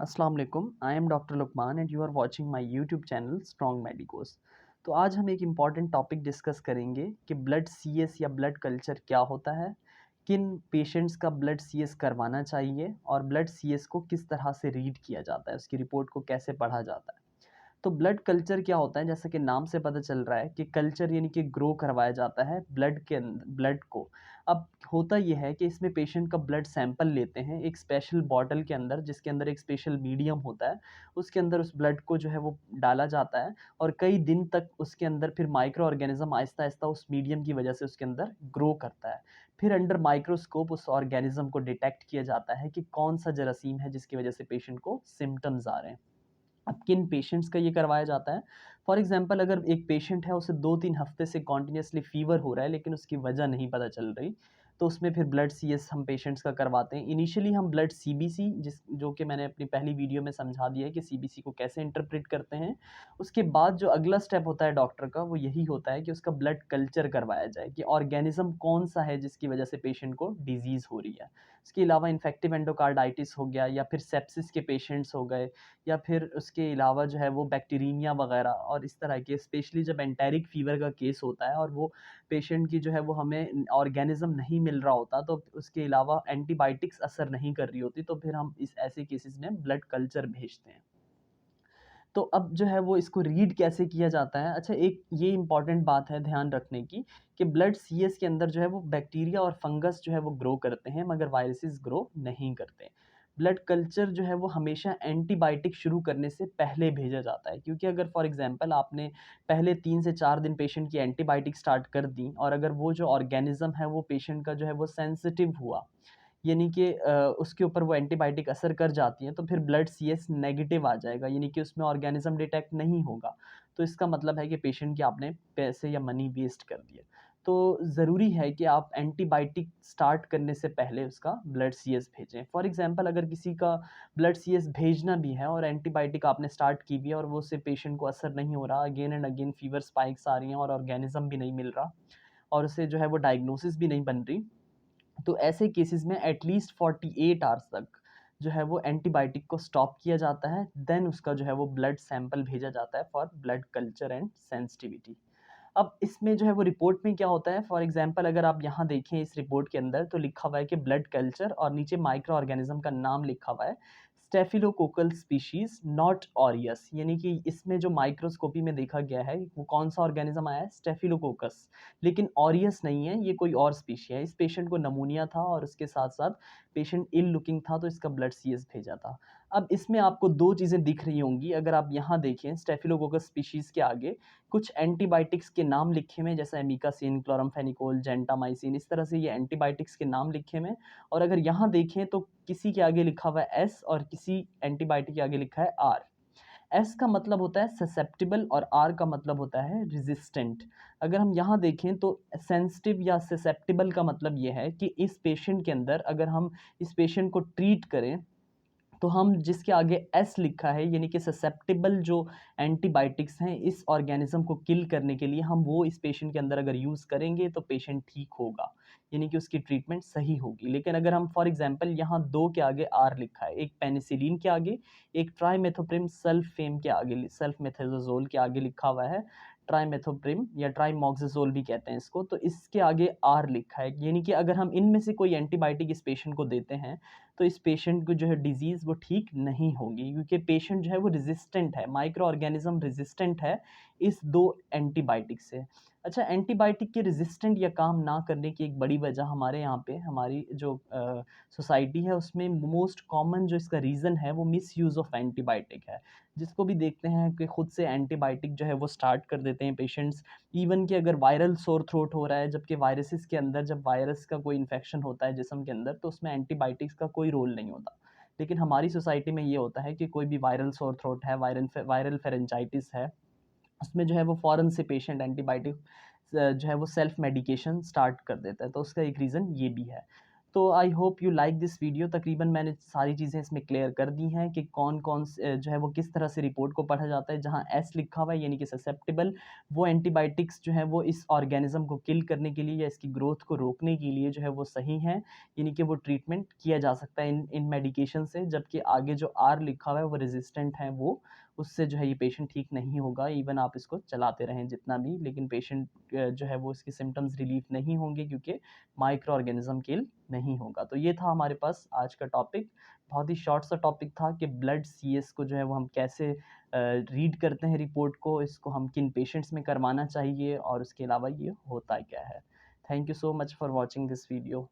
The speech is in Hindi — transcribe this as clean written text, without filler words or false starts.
अस्सलाम वालेकुम, I am doctor Luqman and you are watching my YouTube channel strong medicos. तो आज हम एक इम्पॉर्टेंट टॉपिक डिस्कस करेंगे कि ब्लड सीएस या ब्लड कल्चर क्या होता है, किन पेशेंट्स का ब्लड सीएस करवाना चाहिए और ब्लड सीएस को किस तरह से रीड किया जाता है, उसकी रिपोर्ट को कैसे पढ़ा जाता है। तो ब्लड कल्चर क्या होता है? जैसा कि नाम से पता चल रहा है कि कल्चर यानी कि ग्रो करवाया जाता है ब्लड को। अब होता ये है कि इसमें पेशेंट का ब्लड सैंपल लेते हैं एक स्पेशल बॉटल के अंदर, जिसके अंदर एक स्पेशल मीडियम होता है। उसके अंदर उस ब्लड को जो है वो डाला जाता है और कई दिन तक उसके अंदर फिर माइक्रो ऑर्गेनिज्म आहिस्ता आहिस्ता उस मीडियम की वजह से उसके अंदर ग्रो करता है। फिर अंडर माइक्रोस्कोप उस ऑर्गेनिज्म को डिटेक्ट किया जाता है कि कौन सा जरासीम है जिसकी वजह से पेशेंट को सिम्टम्स आ रहे हैं। अब किन पेशेंट्स का ये करवाया जाता है? फॉर एग्ज़ाम्पल अगर एक पेशेंट है, उसे 2-3 हफ़्ते से कंटिन्यूअसली फ़ीवर हो रहा है लेकिन उसकी वजह नहीं पता चल रही, तो उसमें फिर ब्लड सीएस हम पेशेंट्स का करवाते हैं। इनिशियली हम ब्लड सीबीसी जो कि मैंने अपनी पहली वीडियो में समझा दिया है कि सीबीसी को कैसे इंटरप्रेट करते हैं। उसके बाद जो अगला स्टेप होता है डॉक्टर का, वो यही होता है कि उसका ब्लड कल्चर करवाया जाए कि ऑर्गेनिज़्म कौन-सा है जिसकी वजह से पेशेंट को डिज़ीज़ हो रही है। इसके अलावा इन्फेक्टिव एंडोकार्डाइटिस हो गया या फिर सेप्सिस के पेशेंट्स हो गए, या फिर उसके अलावा जो है वो बैक्टीरिया वगैरह और इस तरह के, स्पेशली जब एंटेरिक फ़ीवर का केस होता है और वो पेशेंट की जो है वो हमें ऑर्गेनिज़्म नहीं मिल रहा होता, तो उसके अलावा एंटीबायोटिक्स असर नहीं कर रही होती, तो फिर हम इस ऐसे केसेस में ब्लड कल्चर भेजते हैं। तो अब जो है वो इसको रीड कैसे किया जाता है? अच्छा, एक ये इम्पॉर्टेंट बात है ध्यान रखने की कि ब्लड सीएस के अंदर जो है वो बैक्टीरिया और फंगस जो है वो ग्रो करते हैं, मगर वायरसेस ग्रो नहीं करते। ब्लड कल्चर जो है वो हमेशा एंटीबायोटिक शुरू करने से पहले भेजा जाता है, क्योंकि अगर फॉर एग्ज़ाम्पल आपने पहले 3 से 4 दिन पेशेंट की एंटीबायोटिक स्टार्ट कर दी और अगर वो जो ऑर्गेनिज़्म है वो पेशेंट का जो है वो सेंसिटिव हुआ, यानी कि उसके ऊपर वो एंटीबायोटिक असर कर जाती हैं, तो फिर ब्लड सीएस नेगेटिव आ जाएगा, यानी कि उसमें ऑर्गेनिज़्म डिटेक्ट नहीं होगा। तो इसका मतलब है कि पेशेंट के आपने पैसे या मनी वेस्ट कर दिए। तो ज़रूरी है कि आप एंटीबायोटिक स्टार्ट करने से पहले उसका ब्लड सीएस भेजें। फॉर एग्ज़ाम्पल अगर किसी का ब्लड सीएस भेजना भी है और एंटीबायोटिक आपने स्टार्ट की भी है और वो उससे पेशेंट को असर नहीं हो रहा, again and again fever spikes आ रही हैं और ऑर्गेनिज़्म भी नहीं मिल रहा और उसे जो है वो डायग्नोसिस भी नहीं बन रही, तो ऐसे केसेस में एटलीस्ट 48 आवर्स तक जो है वो एंटीबायोटिक को स्टॉप किया जाता है, देन उसका जो है वो ब्लड सैंपल भेजा जाता है for blood culture and sensitivity. अब इसमें जो है वो रिपोर्ट में क्या होता है, फॉर एग्जांपल अगर आप यहाँ देखें इस रिपोर्ट के अंदर तो लिखा हुआ है कि ब्लड कल्चर और नीचे माइक्रो ऑर्गेनिज्म का नाम लिखा हुआ है स्टेफिलोकोकल स्पीशीज नॉट ऑरियस, यानी कि इसमें जो माइक्रोस्कोपी में देखा गया है वो कौन सा ऑर्गेनिज्म आया है, स्टेफिलोकोकस, लेकिन ऑरियस नहीं है, ये कोई और स्पीशी है। इस पेशेंट को नमूनिया था और उसके साथ साथ पेशेंट इल लुकिंग था, तो इसका ब्लड सीएस भेजा था। अब इसमें आपको दो चीज़ें दिख रही होंगी, अगर आप यहाँ देखें स्टेफिलोकोकस स्पीशीज़ के आगे कुछ एंटीबायोटिक्स के नाम लिखे हुए हैं, जैसे एमिकासिन, क्लोरामफेनिकोल, जेंटामाइसिन, इस तरह से ये एंटीबायोटिक्स के नाम लिखे हुए हैं। और अगर यहाँ देखें तो किसी के आगे लिखा हुआ है एस और किसी एंटीबायोटिक के आगे लिखा है आर। एस का मतलब होता है ससेप्टिबल और आर का मतलब होता है रेजिस्टेंट। अगर हम यहाँ देखें तो सेंसिटिव या ससेप्टिबल का मतलब ये है कि इस पेशेंट के अंदर अगर हम इस पेशेंट को ट्रीट करें तो हम जिसके आगे एस लिखा है, यानी कि ससेप्टिबल जो एंटीबायोटिक्स हैं इस ऑर्गेनिज्म को किल करने के लिए, हम वो इस पेशेंट के अंदर अगर यूज़ करेंगे तो पेशेंट ठीक होगा, यानी कि उसकी ट्रीटमेंट सही होगी। लेकिन अगर हम फॉर एग्जांपल यहाँ 2 के आगे आर लिखा है, एक पेनिसिलिन के आगे, एक ट्राइमेथोप्रिम सल्फेम के आगे, सल्फमेथाजोल के आगे लिखा हुआ है ट्राइमेथोप्रिम या ट्राइमोक्साजोल भी कहते हैं इसको, तो इसके आगे आर लिखा है, यानी कि अगर हम इनमें से कोई एंटीबायोटिक इस पेशेंट को देते हैं तो इस पेशेंट को जो है डिज़ीज़ वो ठीक नहीं होगी, क्योंकि पेशेंट जो है वो रेजिस्टेंट है, माइक्रो ऑर्गेनिज्म रेजिस्टेंट है इस 2 एंटीबायोटिक से। अच्छा, एंटीबायोटिक के रेजिस्टेंट या काम ना करने की एक बड़ी वजह हमारे यहाँ पे हमारी जो सोसाइटी है उसमें मोस्ट कॉमन जो इसका रीज़न है वो मिसयूज़ ऑफ एंटीबायोटिक है। जिसको भी देखते हैं कि खुद से एंटीबायोटिक जो है वो स्टार्ट कर देते हैं पेशेंट्स, इवन कि अगर वायरल सोर थ्रोट हो रहा है, जबकि वायरसेस के अंदर जब वायरस का कोई इन्फेक्शन होता है जिस्म के अंदर तो उसमें एंटीबायोटिक्स का कोई रोल नहीं होता। लेकिन हमारी सोसाइटी में ये होता है कि कोई भी वायरल सोर थ्रोट है, वायरल फेरेंजाइटिस है, उसमें जो है वो फ़ौरन से पेशेंट एंटीबायोटिक जो है वो सेल्फ मेडिकेशन स्टार्ट कर देता है, तो उसका एक रीज़न ये भी है। तो I hope you like this video. तकरीबन मैंने सारी चीज़ें इसमें क्लियर कर दी हैं कि कौन-कौन जो है वो किस तरह से रिपोर्ट को पढ़ा जाता है। जहाँ एस लिखा हुआ है यानी कि ससेप्टेबल, वो एंटीबायोटिक्स जो है वो इस ऑर्गेनिज़्म को किल करने के लिए या इसकी ग्रोथ को रोकने के लिए जो है वो सही हैं, यानी कि वो ट्रीटमेंट किया जा सकता है इन मेडिकेशन से। जबकि आगे जो आर लिखा हुआ है वो रेज़िस्टेंट है, वो उससे जो है ये पेशेंट ठीक नहीं होगा। इवन आप इसको चलाते रहें जितना भी, लेकिन पेशेंट जो है वो इसके सिम्पटम्स रिलीफ़ नहीं होंगे क्योंकि माइक्रो ऑर्गेनिज़्म किल नहीं होगा। तो ये था हमारे पास आज का टॉपिक। बहुत ही शॉर्ट सा टॉपिक था कि ब्लड सीएस को जो है वो हम कैसे रीड करते हैं रिपोर्ट को, इसको हम किन पेशेंट्स में करवाना चाहिए और उसके अलावा ये होता क्या है। Thank you so much for watching this video.